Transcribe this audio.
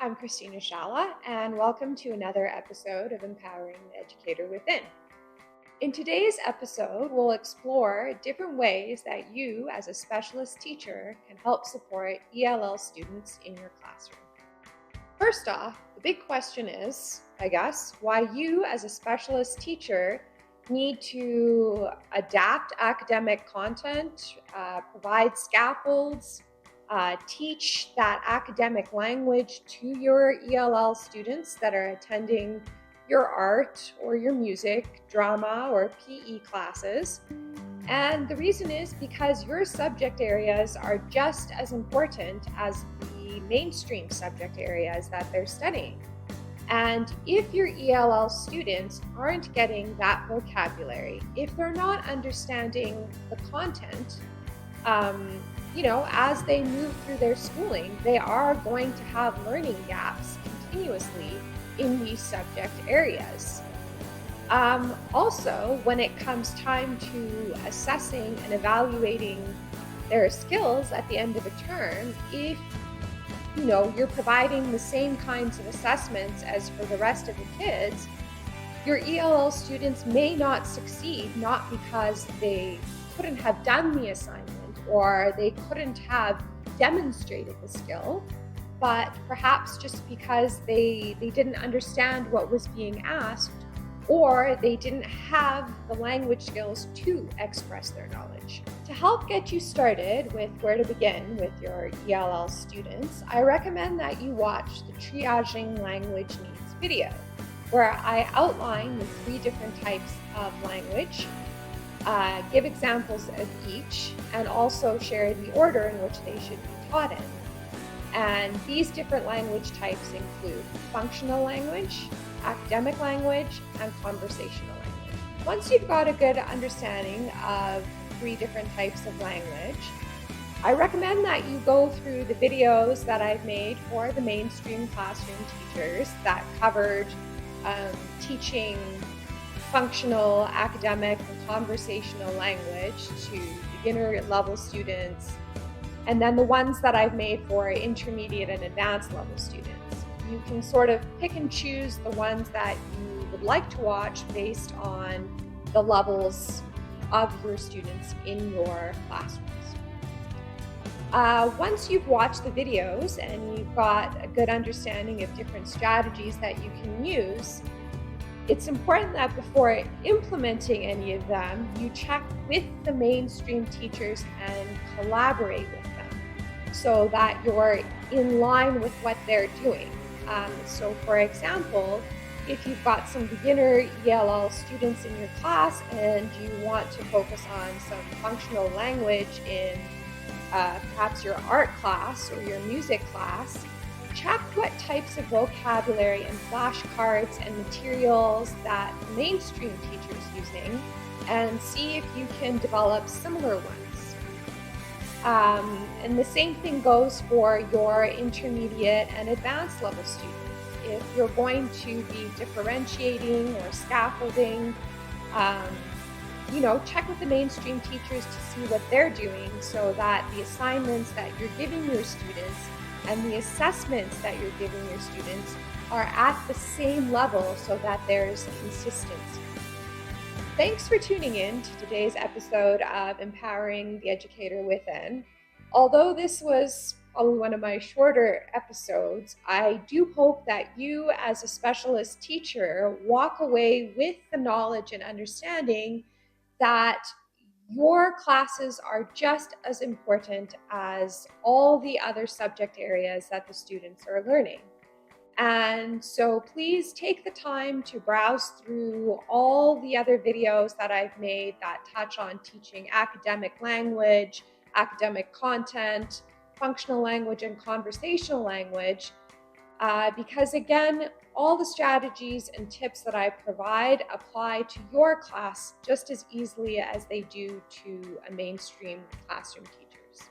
I'm Christina Shala, and welcome to another episode of Empowering the Educator Within. In today's episode, we'll explore different ways that you, as a specialist teacher, can help support ELL students in your classroom. First off, the big question is, why you, as a specialist teacher, need to adapt academic content, provide scaffolds, teach that academic language to your ELL students that are attending your art or your music, drama, or PE classes. And the reason is because your subject areas are just as important as the mainstream subject areas that they're studying. And if your ELL students aren't getting that vocabulary, if they're not understanding the content, as they move through their schooling, they are going to have learning gaps continuously in these subject areas. Also, when it comes time to assessing and evaluating their skills at the end of a term, if you're providing the same kinds of assessments as for the rest of the kids, your ELL students may not succeed, not because they couldn't have done the assignment or they couldn't have demonstrated the skill, but perhaps just because they didn't understand what was being asked, or they didn't have the language skills to express their knowledge. To help get you started with where to begin with your ELL students, I recommend that you watch the Triaging Language Needs video, where I outline the 3 different types of language, give examples of each, and also share the order in which they should be taught in. And these different language types include functional language, academic language, and conversational language. Once you've got a good understanding of 3 different types of language, I recommend that you go through the videos that I've made for the mainstream classroom teachers that covered teaching functional, academic, and conversational language to beginner level students, and then the ones that I've made for intermediate and advanced level students. You can sort of pick and choose the ones that you would like to watch based on the levels of your students in your classrooms. Once you've watched the videos and you've got a good understanding of different strategies that you can use, it's important that before implementing any of them, you check with the mainstream teachers and collaborate with them so that you're in line with what they're doing. So for example, if you've got some beginner ELL students in your class and you want to focus on some functional language in perhaps your art class or your music class, check what types of vocabulary and flashcards and materials that the mainstream teacher is using and see if you can develop similar ones. And the same thing goes for your intermediate and advanced level students. If you're going to be differentiating or scaffolding, check with the mainstream teachers to see what they're doing so that the assignments that you're giving your students and the assessments that you're giving your students are at the same level so that there's consistency. Thanks for tuning in to today's episode of Empowering the Educator Within. Although this was probably one of my shorter episodes, I do hope that you, as a specialist teacher, walk away with the knowledge and understanding that your classes are just as important as all the other subject areas that the students are learning. And so please take the time to browse through all the other videos that I've made that touch on teaching academic language, academic content, functional language, and conversational language, because again, all the strategies and tips that I provide apply to your class just as easily as they do to a mainstream classroom teachers.